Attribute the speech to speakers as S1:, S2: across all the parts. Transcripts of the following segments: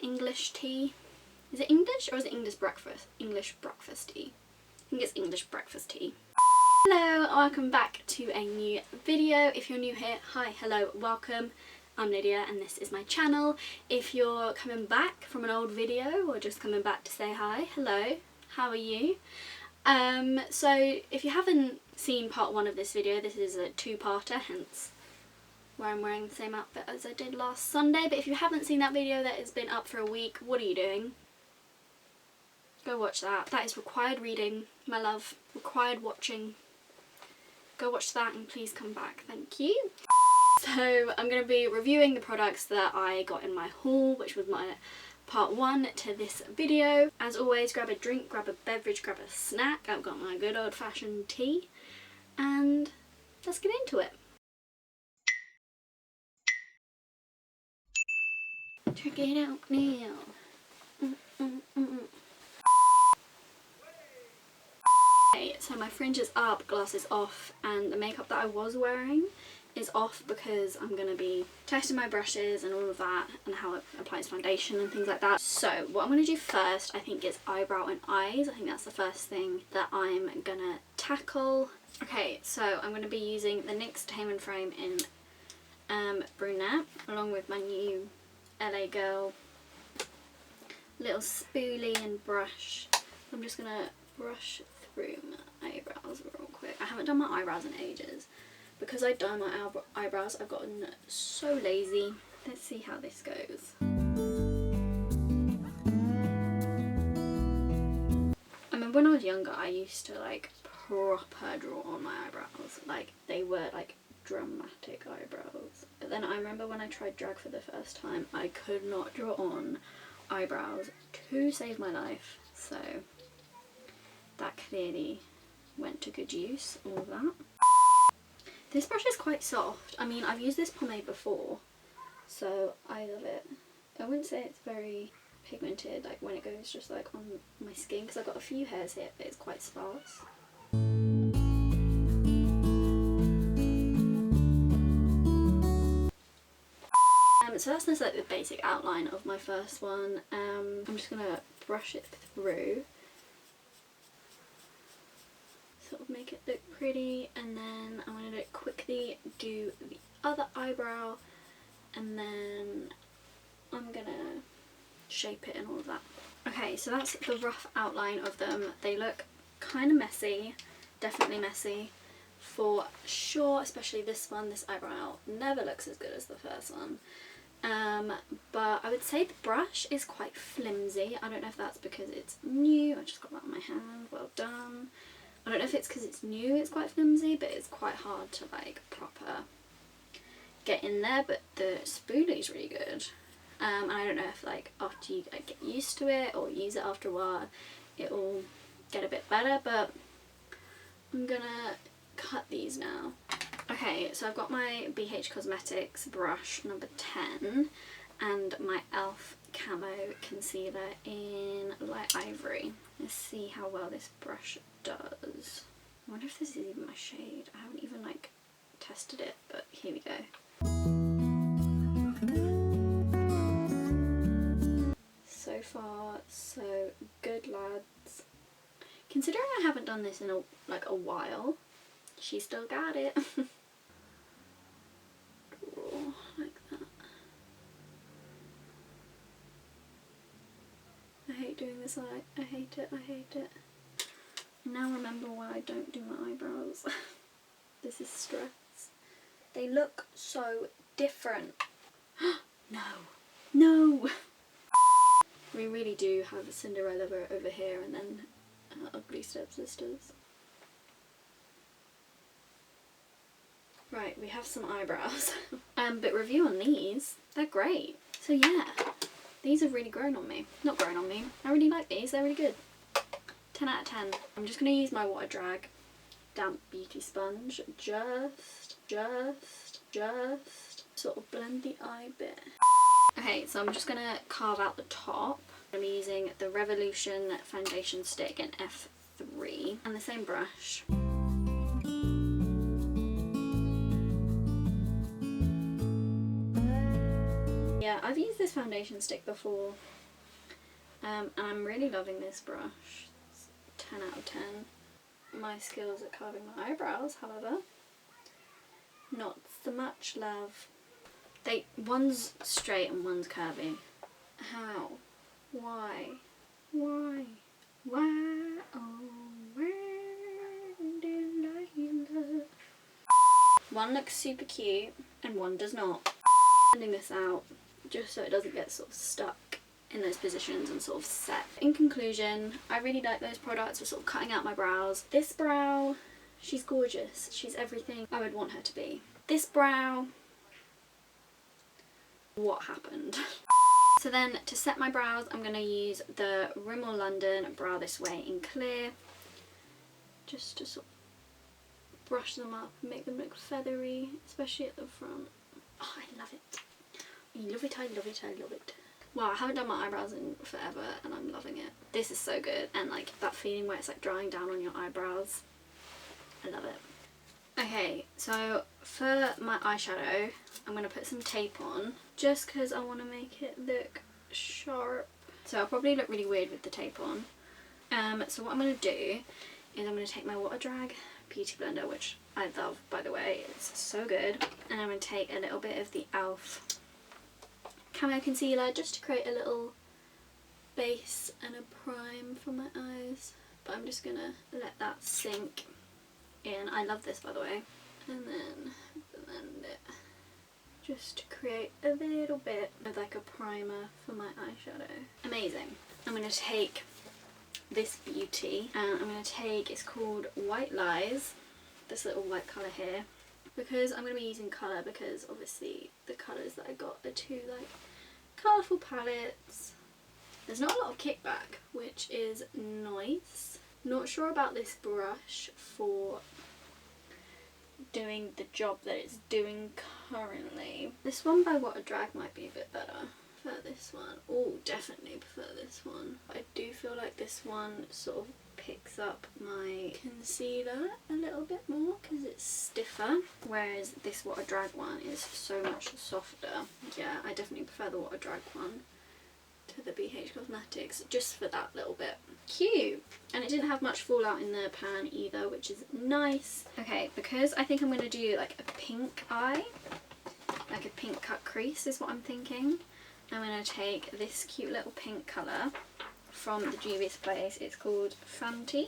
S1: English tea. Is it English or is it English breakfast? English breakfast tea. I think it's English breakfast tea. Hello, welcome back to a new video. If you're new here, hi, hello, welcome. I'm Lydia and this is my channel. If you're coming back from an old video or just coming back to say hi, hello, how are you? So if you haven't seen part one of this video, this is a two-parter, hence where I'm wearing the same outfit as I did last Sunday. But if you haven't seen that video that has been up for a week, what are you doing? Go watch that. That is required reading, my love. Required watching. Go watch that and please come back. Thank you. So I'm going to be reviewing the products that I got in my haul, which was my part one to this video. As always, grab a drink, grab a beverage, grab a snack. I've got my good old-fashioned tea. And let's get into it. Check it out now. Okay, so my fringe is up, glasses off, and the makeup that I was wearing is off because I'm going to be testing my brushes and all of that and how it applies foundation and things like that. So what I'm going to do first, I think, is eyebrow and eyes. I think that's the first thing that I'm going to tackle. Okay, so I'm going to be using the NYX Tame & Frame in Brunette along with my new L.A Girl little spoolie and brush. I'm just going to brush through my eyebrows real quick. I haven't done my eyebrows in ages. Because I dye my eyebrows, I've gotten so lazy. Let's see how this goes. I remember when I was younger, I used to like proper draw on my eyebrows. Like they were like dramatic eyebrows. But then I remember when I tried drag for the first time, I could not draw on eyebrows to save my life. So that clearly went to good use, all of that. This brush is quite soft. I mean, I've used this pomade before, so I love it. I wouldn't say it's very pigmented, like when it goes just like on my skin, because I've got a few hairs here, but it's quite sparse. So that's just like the basic outline of my first one. I'm just going to brush it through. Sort of make it look pretty, and then I'm going to quickly do the other eyebrow, and then I'm going to shape it and all of that. Okay, so that's the rough outline of them. They look kind of messy, definitely messy for sure, especially this one. This eyebrow never looks as good as the first one. But I would say the brush is quite flimsy. I don't know if that's because it's new. I just got that on my hand. Well done. I don't know if it's because it's new, it's quite flimsy, but it's quite hard to like proper get in there, but the spoolie is really good. And I don't know if like after you like, get used to it or use it after a while, it will get a bit better, but I'm gonna cut these now. Okay, so I've got my BH Cosmetics brush number 10 and my E.L.F. Camo concealer in light ivory. Let's see how well this brush does. I wonder if this is even my shade. I haven't even like tested it, but here we go. So far so good, lads. Considering I haven't done this in a while, she still got it. Draw like that. I hate doing this eye. I hate it. I hate it. Now remember why I don't do my eyebrows. This is stress. They look so different. No. No! We really do have a Cinderella over here and then ugly stepsisters. Right, we have some eyebrows. But review on these, they're great. So yeah, these have really grown on me. Not grown on me. I really like these. They're really good. 10 out of 10. I'm just going to use my Water Drag damp beauty sponge. Just sort of blend the eye a bit. Okay, so I'm just going to carve out the top. I'm using the Revolution foundation stick in F3 and the same brush. yeah, I've used this foundation stick before, and I'm really loving this brush. It's 10 out of 10. My skills at carving my eyebrows, however, not so much, love. One's straight and one's curvy. How? Why? Why? Why? Oh, where did I love? One looks super cute and one does not. Blending this out just so it doesn't get sort of stuck in those positions and sort of set. In conclusion, I really like those products for sort of cutting out my brows. This brow, she's gorgeous. She's everything I would want her to be. This brow, what happened? So then to set my brows, I'm going to use the Rimmel London Brow This Way in clear, just to sort of brush them up and make them look feathery, especially at the front. Oh, I love it. I love it, I love it, I love it. Wow, I haven't done my eyebrows in forever and I'm loving it. This is so good, and like that feeling where it's like drying down on your eyebrows. I love it. Okay, so for my eyeshadow, I'm going to put some tape on just because I want to make it look sharp. So I'll probably look really weird with the tape on. So what I'm going to do is I'm going to take my Water Drag Beauty Blender, which I love, by the way, it's so good. And I'm going to take a little bit of the E.L.F. Camo Concealer just to create a little base and a prime for my eyes. But I'm just going to let that sink in. I love this, by the way. And then blend it just to create a little bit of like a primer for my eyeshadow. Amazing. I'm going to take this beauty and I'm going to take, it's called White Lies, this little white colour here, because I'm going to be using colour because obviously the colours that I got are two like colourful palettes. There's not a lot of kickback, which is nice. Not sure about this brush for doing the job that it's doing currently. This one by Water Drag might be a bit better. I prefer this one. Oh, definitely prefer this one. I do feel like this one sort of picks up my concealer a little bit more because it's stiffer, whereas this Water Drag one is so much softer. Yeah, I definitely prefer the Water Drag one to the BH Cosmetics just for that little bit. Cute! And it didn't have much fallout in the pan either, which is nice. Okay, because I think I'm going to do like a pink eye, like a pink cut crease is what I'm thinking. I'm going to take this cute little pink colour from the Juvia's place, it's called Fenty,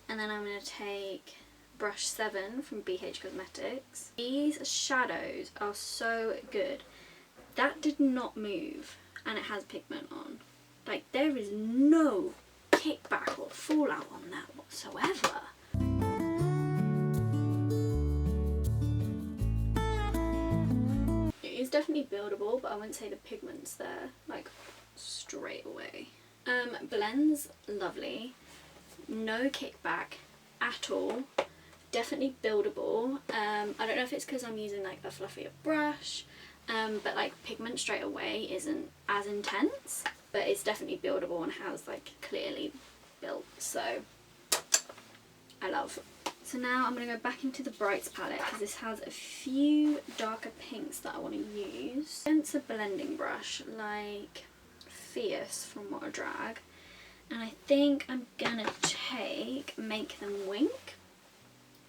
S1: and then I'm going to take brush 7 from BH Cosmetics. These shadows are so good. That did not move and it has pigment on. Like, there is no kickback or fallout on that whatsoever. It is definitely buildable, but I wouldn't say the pigment's there like straight away. Blends, lovely. No kickback at all. Definitely buildable. I don't know if it's because I'm using like a fluffier brush, but like pigment straight away isn't as intense, but it's definitely buildable and has like clearly built, so I love. So now I'm going to go back into the Brights palette because this has a few darker pinks that I want to use. It's a blending brush like Fierce from Water Drag, and I think I'm gonna take Make Them Wink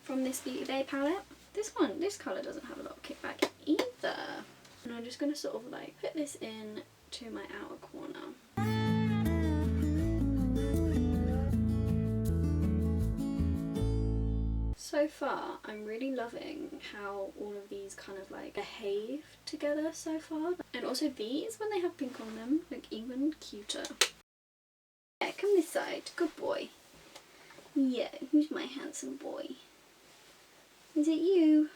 S1: from this Beauty Bay palette. This colour doesn't have a lot of kickback either. And I'm just gonna sort of like put this in to my outer corner. So far, I'm really loving how all of these kind of like behave together so far. And also these, when they have pink on them, look even cuter. Yeah, come this side. Good boy. Yeah, who's my handsome boy? Is it you?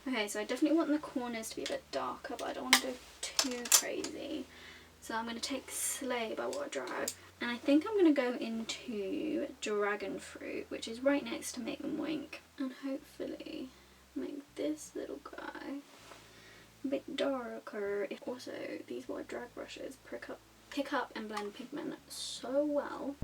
S1: Okay, so I definitely want the corners to be a bit darker, but I don't want to go too crazy. So I'm going to take Slay by Water Drag. And I think I'm going to go into Dragon Fruit, which is right next to Make Them Wink. And hopefully make this little guy a bit darker. Also, these Water Drag brushes pick up and blend pigment so well.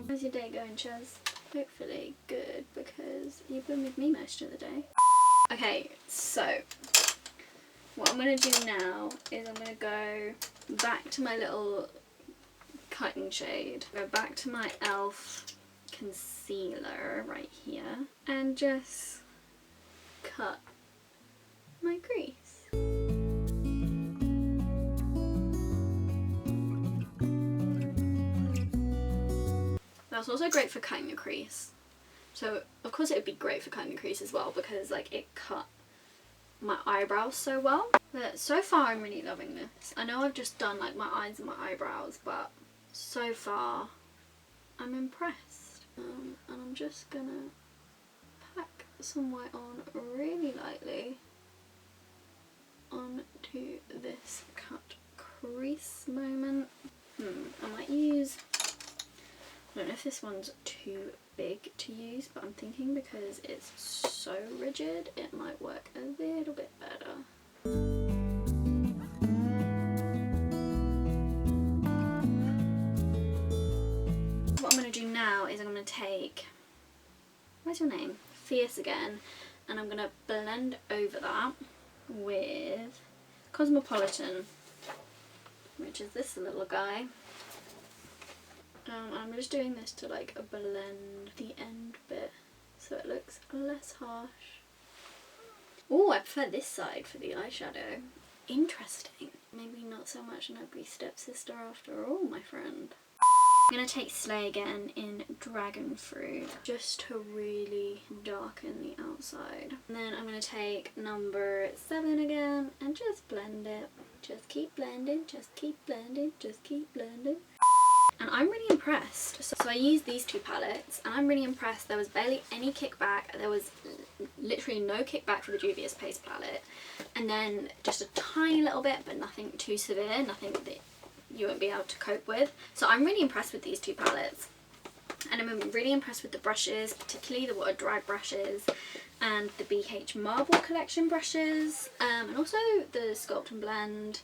S1: How's your day going, Chaz? Hopefully good, because you've been with me most of the day. Okay, so what I'm going to do now is I'm going to go back to my little cutting shade, go back to my E.L.F. concealer right here and just cut my crease. That's also great for cutting the crease. So of course it would be great for cutting the crease as well because like it cut my eyebrows so well. But so far I'm really loving this. I know I've just done like my eyes and my eyebrows, but so far I'm impressed. And I'm just gonna pack some white on really lightly onto this cut crease moment. I might use, I don't know if this one's too big to use, but I'm thinking because it's so rigid it might work a little bit better. What I'm going to do now is I'm going to take, what's your name? Fierce again, and I'm going to blend over that with Cosmopolitan, which is this little guy. I'm just doing this to like blend the end bit so it looks less harsh. Oh, I prefer this side for the eyeshadow. Interesting. Maybe not so much an ugly stepsister after all, my friend. I'm going to take Slay again in Dragon Fruit just to really darken the outside. And then I'm going to take number 7 again and just blend it. Just keep blending, just keep blending, just keep blending. And I'm really impressed. So I used these two palettes and I'm really impressed. There was barely any kickback. There was literally no kickback for the Juvia's Paste palette. And then just a tiny little bit, but nothing too severe, nothing that you won't be able to cope with. So I'm really impressed with these two palettes. And I'm really impressed with the brushes, particularly the Water Dry brushes and the BH Marble Collection brushes. And also the Sculpt and Blend.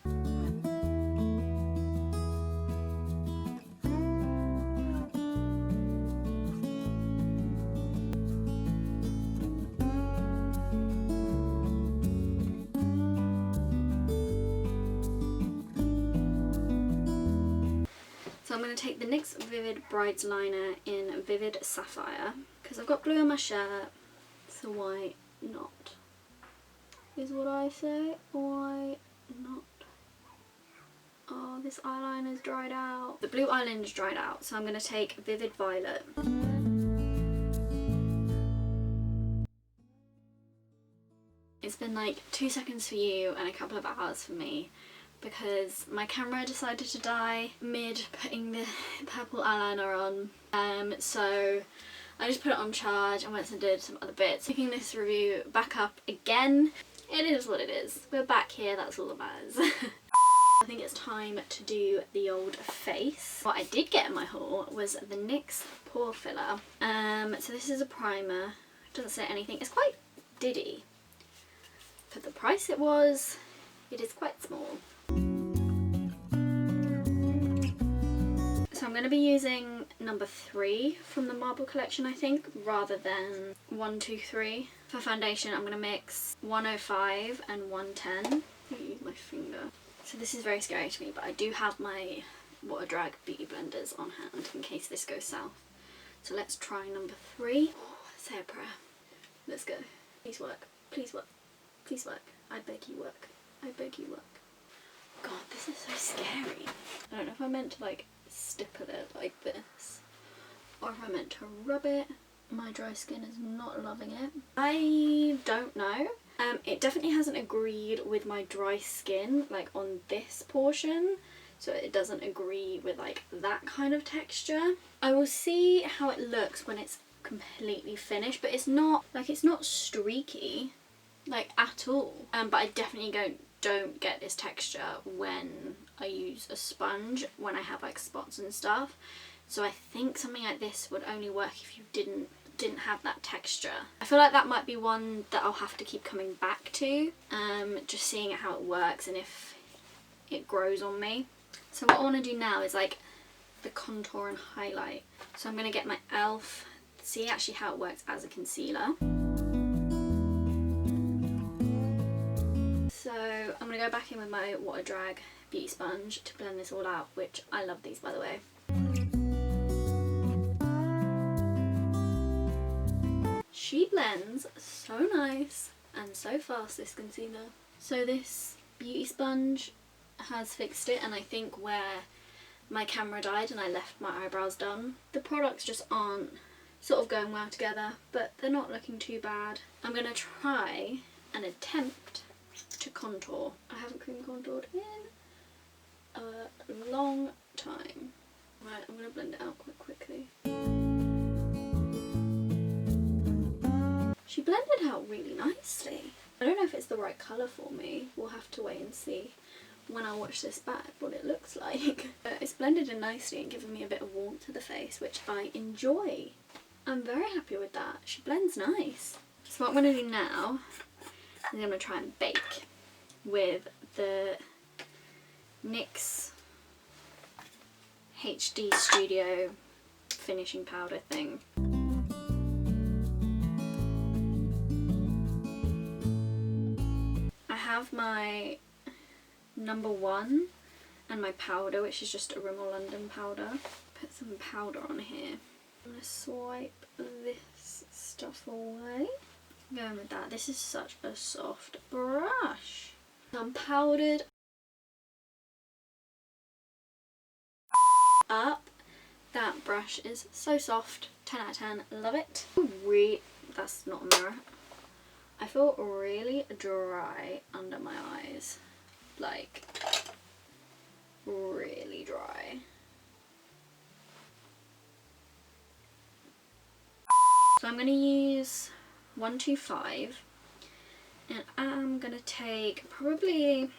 S1: So I'm going to take the NYX Vivid Brights Liner in Vivid Sapphire because I've got blue on my shirt, so why not? Is what I say. Why not? Oh, this eyeliner's dried out. The blue eyeliner's dried out, so I'm going to take Vivid Violet. It's been like 2 seconds for you and a couple of hours for me, because my camera decided to die mid putting the purple eyeliner on. So I just put it on charge and went and did some other bits. Picking this review back up again. It is what it is. We're back here, that's all that matters. I think it's time to do the old face. What I did get in my haul was the NYX Pore Filler. So this is a primer. It doesn't say anything. It's quite diddy. For the price it was, it is quite small. So I'm going to be using number 3 from the Marble collection, I think, rather than 1, 2, 3. For foundation, I'm going to mix 105 and 110. I'm going to use my finger. So this is very scary to me, but I do have my Water Drag Beauty Blenders on hand in case this goes south. So let's try number 3. Oh, say a prayer. Let's go. Please work. Please work. Please work. I beg you work. I beg you work. God, this is so scary. I don't know if I meant to like stipple it like this or if I meant to rub it. My dry skin is not loving it. I don't know. It definitely hasn't agreed with my dry skin like on this portion, so it doesn't agree with like that kind of texture. I will see how it looks when it's completely finished, but it's not like, it's not streaky like at all. But I definitely don't get this texture when I use a sponge when I have like spots and stuff. So I think something like this would only work if you didn't have that texture. I feel like that might be one that I'll have to keep coming back to, just seeing how it works and if it grows on me. So what I want to do now is like the contour and highlight. So I'm going to get my E.L.F, see actually how it works as a concealer. I'm going to go back in with my Water Drag Beauty Sponge to blend this all out, which I love these by the way. She blends so nice and so fast, this concealer. So this beauty sponge has fixed it, and I think where my camera died and I left my eyebrows done, the products just aren't sort of going well together, but they're not looking too bad. I'm going to try and attempt to contour. I haven't cream contoured in a long time. Right, I'm going to blend it out quite quickly. She blended out really nicely. I don't know if it's the right colour for me. We'll have to wait and see when I watch this back what it looks like. But it's blended in nicely and given me a bit of warmth to the face, which I enjoy. I'm very happy with that. She blends nice. So what I'm going to do now is I'm going to try and bake with the NYX HD Studio Finishing Powder thing. I have my #1 and my powder, which is just a Rimmel London powder. Put some powder on here. I'm going to swipe this stuff away. I'm going with that. This is such a soft brush. I'm powdered up. That brush is so soft. 10 out of 10. Love it. That's not a mirror. I feel really dry under my eyes. Like, really dry. So I'm going to use 125, and I'm going to take probably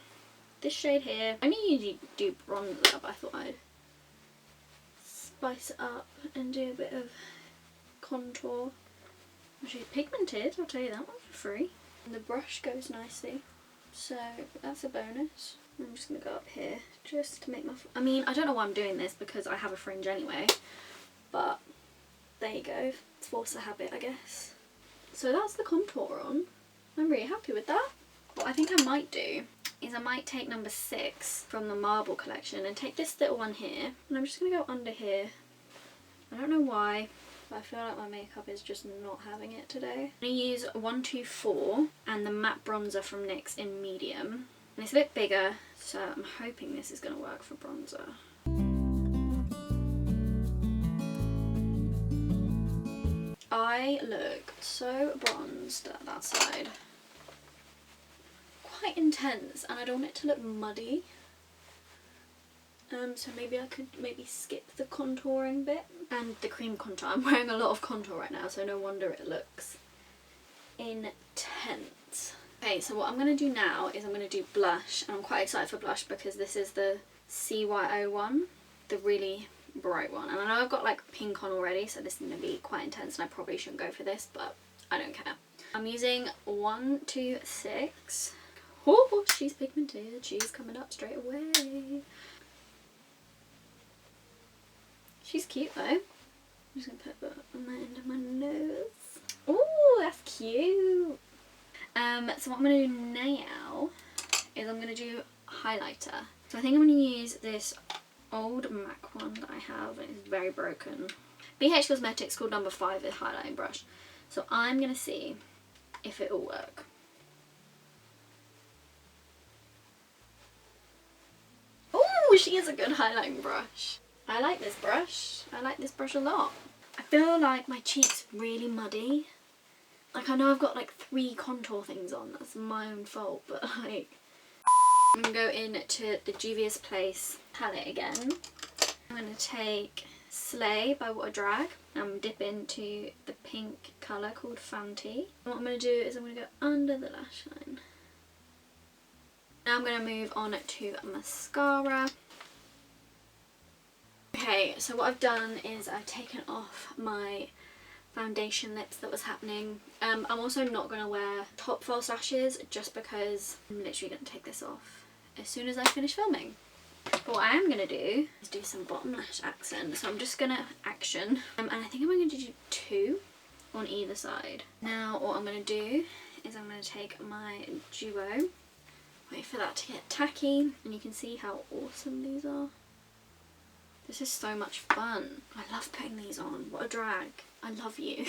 S1: this shade here. I only usually do bronzer, but I thought I'd spice it up and do a bit of contour. She's pigmented, I'll tell you that one for free. And the brush goes nicely, so that's a bonus. I'm just going to go up here just to make my... I mean, I don't know why I'm doing this because I have a fringe anyway, but there you go. Force a habit, I guess. So that's the contour on. I'm really happy with that. What I think I might do is I might take #6 from the Marble collection and take this little one here, and I'm just going to go under here. I don't know why, but I feel like my makeup is just not having it today. I'm going to use 124 and the Matte Bronzer from NYX in medium. And it's a bit bigger, so I'm hoping this is going to work for bronzer. I look so bronzed at that side. Quite intense, and I don't want it to look muddy. So maybe I could skip the contouring bit and the cream contour. I'm wearing a lot of contour right now, so no wonder it looks intense. Okay, so what I'm going to do now is I'm going to do blush, and I'm quite excited for blush because this is the C.Y.O one, the really bright one. And I know I've got like pink on already, so this is going to be quite intense and I probably shouldn't go for this, but I don't care. I'm using 126. Oh, she's pigmented. She's coming up straight away. She's cute though. I'm just going to put that on the end of my nose. Oh, that's cute. So what I'm going to do now is I'm going to do highlighter. So I think I'm going to use this old MAC one that I have, and it's very broken. BH Cosmetics called #5 is highlighting brush. So I'm going to see if it will work. Oh, she is a good highlighting brush. I like this brush. I like this brush a lot. I feel like my cheeks really muddy. Like, I know I've got like 3 contour things on. That's my own fault, but like... I'm going to go into the Juvia's Place palette again. I'm going to take Slay by Water Drag and dip into the pink colour called Fenty. What I'm going to do is I'm going to go under the lash line. Now I'm going to move on to mascara. Okay, so what I've done is I've taken off my foundation lips that was happening. I'm also not going to wear top false lashes just because I'm literally going to take this off as soon as I finish filming. But what I am going to do is do some bottom lash accent. So I'm just going to action, and I think I'm going to do 2 on either side. Now what I'm going to do is I'm going to take my duo Wait for that to get tacky, and you can see how awesome these are. This is so much fun. I love putting these on. What a drag. I love you.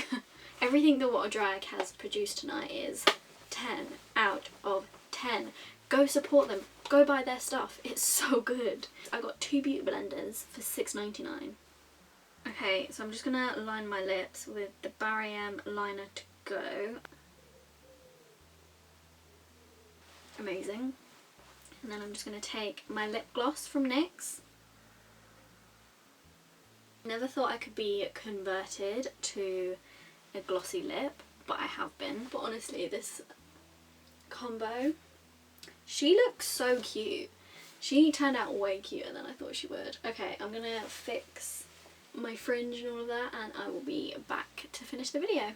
S1: Everything that What a Drag has produced tonight is 10 out of 10. Go support them. Go buy their stuff. It's so good. I got 2 beauty blenders for $6.99. Okay, so I'm just going to line my lips with the Barry M liner to go. Amazing. And then I'm just going to take my lip gloss from NYX. Never thought I could be converted to a glossy lip, but I have been. But honestly, this combo, she looks so cute. She turned out way cuter than I thought she would. Okay, I'm gonna fix my fringe and all of that, and I will be back to finish the video.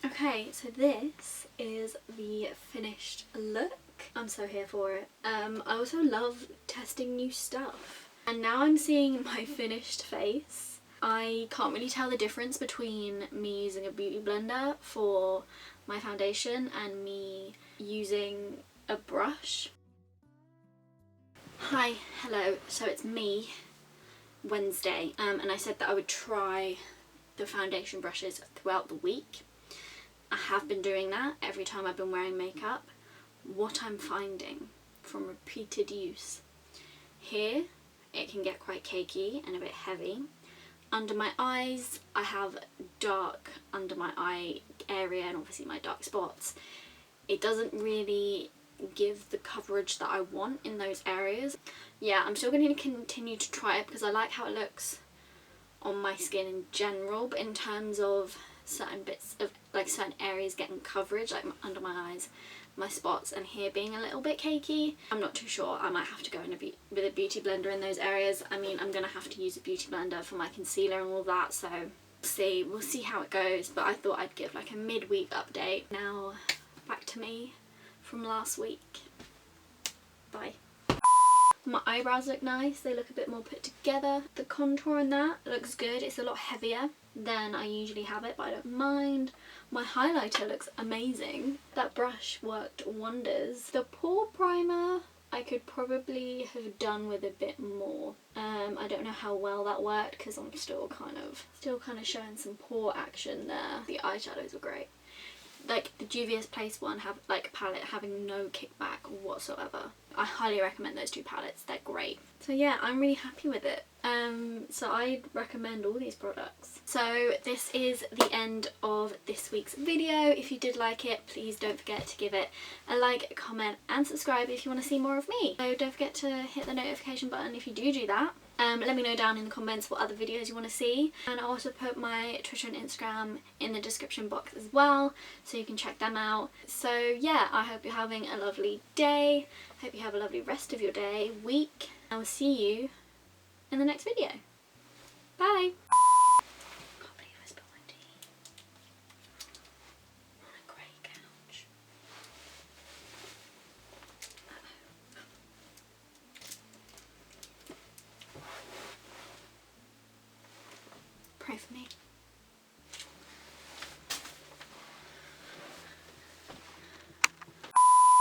S1: Okay, so this is the finished look. I'm so here for it. I also love testing new stuff. And now I'm seeing my finished face. I can't really tell the difference between me using a beauty blender for my foundation and me using a brush. Hi, hello, so it's me, Wednesday, and I said that I would try the foundation brushes throughout the week. I have been doing that every time I've been wearing makeup. What I'm finding from repeated use, here it can get quite cakey and a bit heavy. Under my eyes, I have dark under my eye area and obviously my dark spots. It doesn't really give the coverage that I want in those areas. Yeah, I'm still going to continue to try it because I like how it looks on my skin in general, but in terms of certain bits of, like, certain areas getting coverage, like under my eyes, my spots, and here being a little bit cakey, I'm not too sure. I might have to go in with a beauty blender in those areas. I mean, I'm gonna have to use a beauty blender for my concealer and all that, so we'll see how it goes. But I thought I'd give like a mid-week update. Now back to me from last week. Bye. My eyebrows look nice. They look a bit more put together. The contour in that looks good. It's a lot heavier than I usually have it, but I don't mind. My highlighter looks amazing. That brush worked wonders. The pore primer I could probably have done with a bit more. I don't know how well that worked because I'm still kind of showing some pore action there. The eyeshadows were great. Like the Juvia's Place one, palette having no kickback whatsoever. I highly recommend those 2 palettes. They're great. So yeah, I'm really happy with it. So I'd recommend all these products. So this is the end of this week's video. If you did like it, please don't forget to give it a like, comment and subscribe if you want to see more of me. So don't forget to hit the notification button if you do that. Let me know down in the comments what other videos you want to see, and I'll also put my Twitter and Instagram in the description box as well, so you can check them out. So yeah, I hope you're having a lovely day. Hope you have a lovely rest of your day, week. I will see you in the next video. Bye! Can't believe I spilled my tea on a grey couch. Pray for me.